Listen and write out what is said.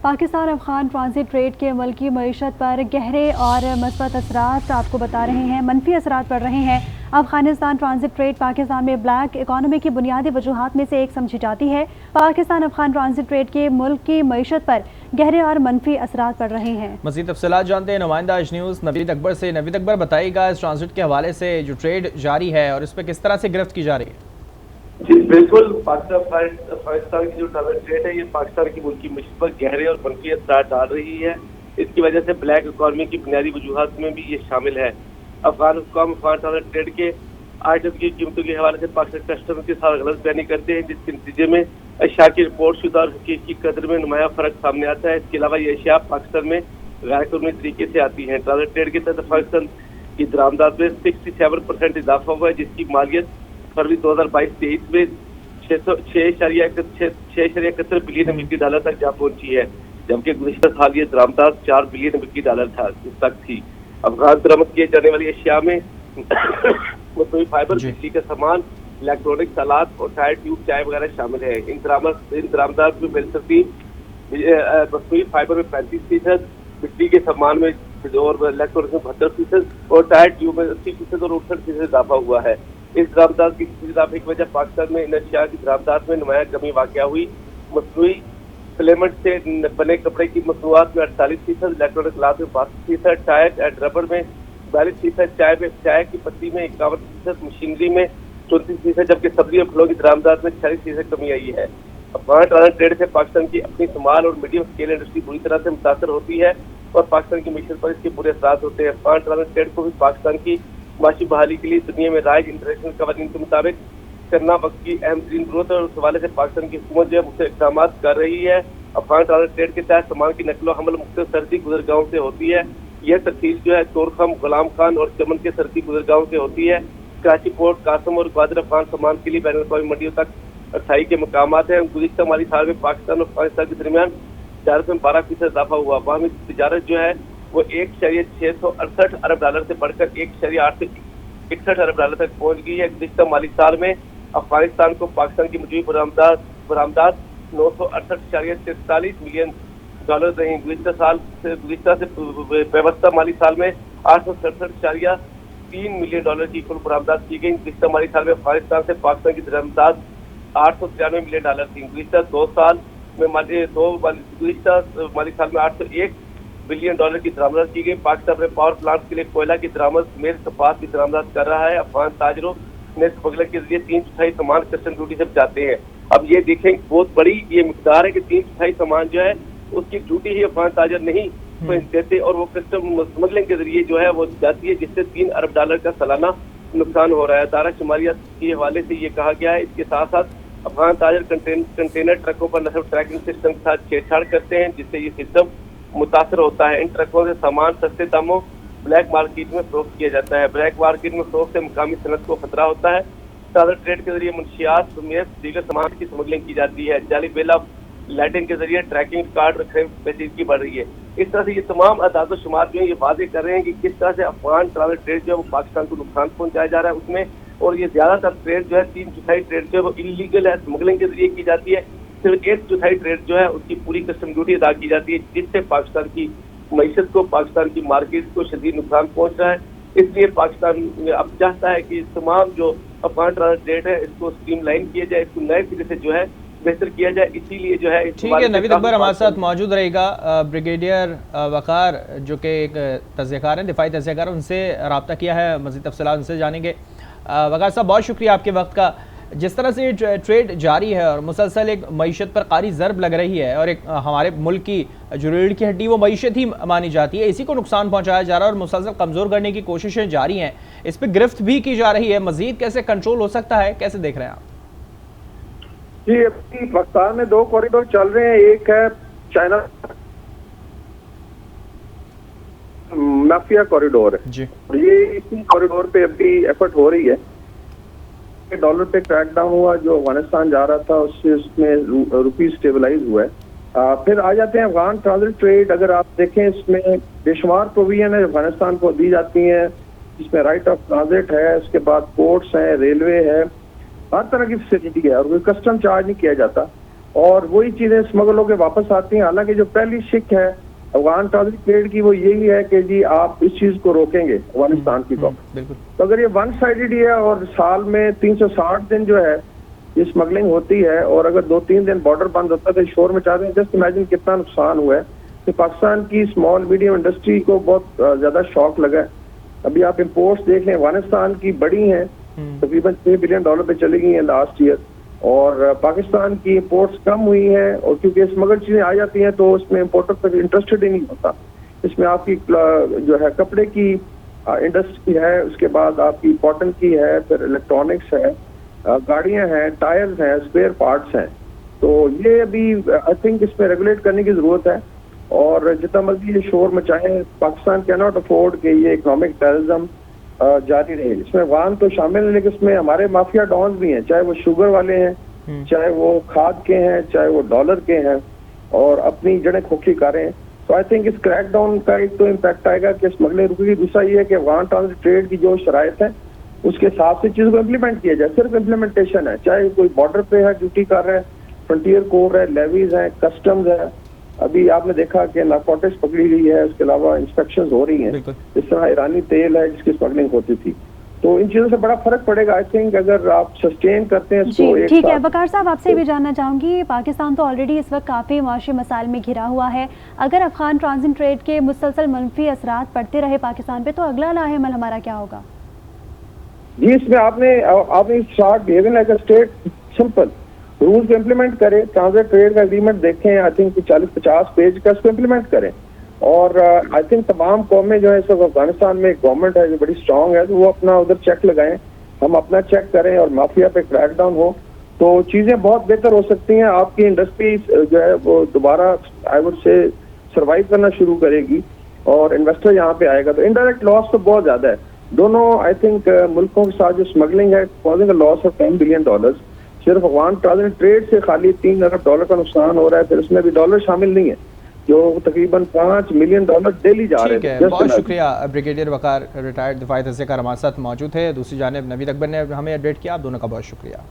Pakistan Afghan transit trade کے ملکی معیشت پر گہرے اور مثبت اثرات آپ کو بتا رہے ہیں، منفی اثرات پڑ رہے ہیں۔ افغانستان ٹرانزٹ ٹریڈ پاکستان میں بلیک اکانومی کی بنیادی وجوہات میں سے ایک سمجھی جاتی ہے۔ پاکستان افغان ٹرانزٹ ٹریڈ کے ملک کی معیشت پر گہرے اور منفی اثرات پڑ رہے ہیں۔ مزید تفصیلات جانتے ہیں نمائندہ ایج نیوز نوید اکبر سے۔ نوید اکبر، بتائیے گا اس ٹرانزٹ کے حوالے سے جو ٹریڈ جاری ہے اور اس پہ کس طرح سے گرفت کی جا رہی ہے؟ جی بالکل، افغانستان کی جو ٹرانزٹ ریٹ ہے یہ پاکستان کی ملکی معیشت پر گہرے اور منفی اثرات ڈال رہی ہے۔ اس کی وجہ سے بلیک اکانومی کی بنیادی وجوہات میں بھی یہ شامل ہے۔ افغان حکام افغان ٹرانزٹ ٹریڈ کے آئٹم کی قیمتوں کے حوالے سے پاکستان کسٹمر کے ساتھ غلط بیانی کرتے ہیں، جس کے نتیجے میں اشیاء کی رپورٹ شدہ اور حقیقی قدر میں نمایاں فرق سامنے آتا ہے۔ اس کے علاوہ یہ اشیاء پاکستان میں غیر قانونی طریقے سے آتی ہیں۔ ٹرانزٹ ٹریڈ کے تحت افغانستان کی درآمدات میں 67% اضافہ ہوا ہے، جس کی مالیت فروری 2022-23 میں 6.71 بلین امریکی ڈالر تک جا پہنچی ہے، جبکہ گزشتہ سال یہ درآمدات 4 بلین امریکی ڈالر تک تھی۔ افغان درآمد کیے جانے والی اشیاء میں مصنوعی فائبر، بجلی کا سامان، الیکٹرانکس آلات اور ٹائر، ٹیوب، چائے وغیرہ شامل ہیں۔ ان درآمدات میں مصنوعی فائبر میں 35%، بجلی کے سامان میں اور الیکٹرانکس میں 72% اور ٹائر ٹیوب میں 80% اور 68% اضافہ ہوا ہے۔ اس درآمدات کی اضافے کی وجہ پاکستان میں ان اشیاء کی درآمدات میں نمایاں کمی واقع ہوئی۔ مصنوعی فلیمنٹ سے بنے کپڑے کی مصنوعات میں 48%، الیکٹرانک آلات میں 62%، ٹائر اینڈ ربڑ میں 42%، چائے کی پتی میں 51%، مشینری میں 34%، جبکہ سبزی اور پھلوں کی درآمدات میں 46% کمی آئی ہے۔ افغان ٹرانزٹ ٹریڈ سے پاکستان کی اپنی سمال اور میڈیم اسکیل انڈسٹری بری طرح سے متاثر ہوتی ہے اور پاکستان کی معیشت پر اس کے برے اثرات ہوتے ہیں۔ افغان ٹرانزٹ ٹریڈ کو بھی پاکستان کی معاشی بحالی کے لیے دنیا میں رائج انٹرنیشنل قوانین کے مطابق کرنا وقت کی اہم ترین ضرورت ہے، اور اس حوالے سے پاکستان کی حکومت جو ہے مختلف اقدامات کر رہی ہے۔ افغان ٹرانزٹ ٹریڈ کے تحت سامان کی نقل و حمل مختلف سرحدی گزرگاہوں سے ہوتی ہے۔ یہ ترتیب جو ہے تورخم، غلام خان اور چمن کے سرحدی گزرگاہوں سے ہوتی ہے۔ کراچی پورٹ، قاسم اور گوادر افغان سامان کے لیے بین الاقوامی منڈیوں تک رسائی کے مقامات ہیں۔ گزشتہ مالی سال میں پاکستان اور افغانستان کے درمیان تجارت میں 12% اضافہ ہوا۔ باہمی تجارت جو ہے وہ 1.668 ارب ڈالر سے بڑھ کر 1.861 ارب ڈالر تک پہنچ گئی ہے۔ گزشتہ مالی سال میں افغانستان کو پاکستان کی مجموعی برآمدات 968.43 ملین ڈالر رہیں۔ گزشتہ سے پیوستہ مالی سال میں 867.3 ملین ڈالر کی کل برآمدات کی گئی۔ گزشتہ مالی سال میں افغانستان سے پاکستان کی درآمدات 893 ملین ڈالر تھیں۔ گزشتہ مالی سال میں 801 بلین ڈالر کی درآمدات کی گئی۔ پاکستان اپنے پاور پلانٹ کے لیے کوئلہ کی درآمد سمیت کپاس کی درآمدات کر رہا ہے۔ افغان تاجروں نے اسمگلر کے ذریعے 3/4 سامان کسٹم ڈیوٹی سے بچاتے ہیں۔ اب یہ دیکھیں بہت بڑی یہ مقدار ہے کہ 3/4 سامان جو ہے اس کی ڈیوٹی ہی افغان تاجر نہیں دیتے، اور وہ کسٹم اسمگلنگ کے ذریعے جو ہے وہ جاتی ہے، جس سے 3 ارب ڈالر کا سالانہ نقصان ہو رہا ہے۔ ادارہ شماریات کے حوالے سے یہ کہا گیا ہے اس کے ساتھ ساتھ افغان تاجر کنٹینر ٹرکوں پر نصب ٹریکنگ سسٹم کے ساتھ چھیڑ چھاڑ کرتے ہیں، جس سے یہ سسٹم متاثر ہوتا ہے۔ ان ٹرکوں سے سامان سستے داموں بلیک مارکیٹ میں فروخت کیا جاتا ہے۔ بلیک مارکیٹ میں فروخت سے مقامی صنعت کو خطرہ ہوتا ہے۔ ٹرانزٹ ٹریڈ کے ذریعے منشیات سمیت دیگر سامان کی اسمگلنگ کی جاتی ہے۔ جعلی بیل آف لائٹنگ کے ذریعے ٹریکنگ ریکارڈ رکھنے میں پیچیدگی بڑھ رہی ہے۔ اس طرح سے یہ تمام اعداد و شمار جو ہے یہ واضح کر رہے ہیں کہ کس طرح سے افغان ٹرانزٹ ٹریڈ جو ہے وہ پاکستان کو نقصان پہنچایا جا رہا ہے اس میں، اور یہ زیادہ تر ٹریڈ جو ہے 3/4 ٹریڈ جو ہے وہ انلیگل ہے، اسمگلنگ کے ذریعے کی جاتی ہے۔ صرف 1/4 ٹریڈ جو ہے اس کی پوری کسٹم ڈیوٹی ادا کی جاتی ہے، جس سے پاکستان کی معیشت کو، پاکستان کی مارکیٹ کو شدید نقصان پہنچ رہا ہے۔ اس لیے پاکستان اب چاہتا ہے کہ تمام جو افغان ٹرانزٹ ریٹ ہے اس کو اسٹریم لائن کیا جائے، اس کو نئے سرے سے جو ہے بہتر کیا جائے۔ اسی لیے جو ہے ٹھیک ہے، نوید اکبر ہمارے ساتھ موجود رہے گا۔ بریگیڈیئر وقار جو کہ ایک تجزیہ کار ہیں، دفاعی تجزیہ کار، ان سے رابطہ کیا ہے، مزید تفصیلات ان سے جانیں گے۔ وقار صاحب بہت شکریہ آپ کے وقت کا۔ جس طرح سے ٹریڈ جاری ہے اور مسلسل ایک معیشت پر قاری ضرب لگ رہی ہے، اور ایک ہمارے ملک کی جو ریڑھ کی ہڈی وہ معیشت ہی مانی جاتی ہے، اسی کو نقصان پہنچایا جا رہا ہے اور مسلسل کمزور کرنے کی کوششیں جاری ہیں، اس پہ گرفت بھی کی جا رہی ہے۔ مزید کیسے کنٹرول ہو سکتا ہے، کیسے دیکھ رہے ہیں آپ؟ جی ابھی پاکستان میں 2 کوریڈور چل رہے ہیں، ایک ہے چائنا مافیا کوریڈور ہے جی، یہ اسی کوریڈور پہ ابھی ایفرٹ ہو رہی ہے۔ ڈالر پہ کریک ڈاؤن ہوا، جو افغانستان جا رہا تھا اس سے اس میں روپی اسٹیبلائز ہوا ہے۔ پھر آ جاتے ہیں افغان ٹرانزٹ ٹریڈ۔ اگر آپ دیکھیں اس میں بے شمار پروویژن ہے افغانستان کو دی جاتی ہیں، جس میں رائٹ آف ٹرانزٹ ہے، اس کے بعد پورٹس ہیں، ریلوے ہے، ہر طرح کی فیسلٹی ہے، اور کوئی کسٹم چارج نہیں کیا جاتا۔ اور وہی چیزیں اسمگل ہو کے واپس آتی ہیں. حالانکہ جو پہلی شک ہے افغان ٹرانزٹ ٹریڈ کی وہ یہی ہے کہ جی آپ اس چیز کو روکیں گے افغانستان کی طرف. تو اگر یہ ون سائیڈڈ ہی ہے اور سال میں 360 دن جو ہے یہ اسمگلنگ ہوتی ہے اور اگر 2-3 دن بارڈر بند ہوتا ہے تو شور مچاتے ہیں. جسٹ امیجن کتنا نقصان ہوا ہے کہ پاکستان کی اسمال میڈیم انڈسٹری کو بہت زیادہ شاک لگا ہے. ابھی آپ امپورٹس دیکھ لیں افغانستان کی بڑی ہیں تقریباً $6 بلین پہ چلی گئی ہیں لاسٹ ایئر, اور پاکستان کی امپورٹس کم ہوئی ہیں. اور کیونکہ اسمگل چیزیں آ جاتی ہیں تو اس میں امپورٹر تک انٹرسٹڈ ہی نہیں ہوتا. اس میں آپ کی جو ہے کپڑے کی انڈسٹری ہے, اس کے بعد آپ کی کاٹن کی ہے, پھر الیکٹرانکس ہے, گاڑیاں ہیں, ٹائرز ہیں, اسپیئر پارٹس ہیں. تو یہ ابھی آئی تھنک اس میں ریگولیٹ کرنے کی ضرورت ہے. اور جتنا مرضی یہ شور مچائیں, پاکستان کی ناٹ افورڈ کہ یہ اکنامک ٹیررزم جاری رہے. اس میں افغان تو شامل ہے لیکن اس میں ہمارے مافیا ڈانز بھی ہیں, چاہے وہ شوگر والے ہیں, چاہے وہ کھاد کے ہیں, چاہے وہ ڈالر کے ہیں, اور اپنی جڑیں کھوکھلی کر رہے ہیں. تو آئی تھنک اس کریک ڈاؤن کا ایک تو امپیکٹ آئے گا کہ اسمگلنگ رکے گی. دوسرا یہ ہے کہ افغان ٹرانزٹ ٹریڈ کی جو شرائط ہیں اس کے حساب سے چیزوں کو امپلیمنٹ کیا جائے. صرف امپلیمنٹیشن ہے, چاہے کوئی بارڈر پہ ہے ڈیوٹی کر رہے ہیں, فرنٹیئر کور ہے, لیویز ہیں, کسٹمز ہے. ابھی آپ نے دیکھا کہ نارکوٹکس پکڑی گئی ہے, اس کے علاوہ انسپیکشنز ہو رہی ہیں. اس طرح ایرانی تیل ہے جس کی اسمگلنگ ہوتی تھی. تو ان چیزوں سے بڑا فرق پڑے گا آئی تھنک اگر آپ سسٹین کرتے ہیں اس کو. ٹھیک ہے وقار صاحب, آپ سے بھی جاننا چاہوں گی, پاکستان تو آلریڈی اس وقت کافی معاشی مسائل میں گھرا ہوا ہے. اگر افغان ٹرانزٹ ٹریڈ کے مسلسل منفی اثرات پڑتے رہے پاکستان پہ تو اگلا لاہ عمل ہمارا کیا ہوگا؟ جی اس میں آپ نے start behaving like a state, simple rules کو امپلیمنٹ کریں. ٹرانزٹ ٹریڈ کا اگریمنٹ دیکھیں, آئی تھنک 40-50 پیج کا, اس کو امپلیمنٹ کریں. اور آئی تھنک تمام قومیں جو ہے اس وقت افغانستان میں ایک گورنمنٹ ہے جو بڑی اسٹرانگ ہے, تو وہ اپنا ادھر چیک لگائیں, ہم اپنا چیک کریں اور مافیا پہ کریک ڈاؤن ہو تو چیزیں بہت بہتر ہو سکتی ہیں. آپ کی انڈسٹری جو ہے وہ دوبارہ آئی وڈ سے سروائیو کرنا شروع کرے گی اور انویسٹر یہاں پہ آئے گا. تو انڈائریکٹ لاس تو بہت زیادہ ہے دونوں آئی تھنک ملکوں کے ساتھ. جو اسمگلنگ ہے causing a loss of $10 billion. صرف افغان ٹرانزٹ ٹریڈ سے خالی $3 ارب کا نقصان ہو رہا ہے. پھر اس میں بھی ڈالر شامل نہیں ہے جو تقریباً $5 ملین ڈیلی جا رہے ہیں. بہت شکریہ بریگیڈیئر وقار, ریٹائرڈ دفاعی تجزیہ کار ہمارے ساتھ موجود ہے. دوسری جانب نوید اکبر نے ہمیں اپڈیٹ کیا. آپ دونوں کا بہت شکریہ.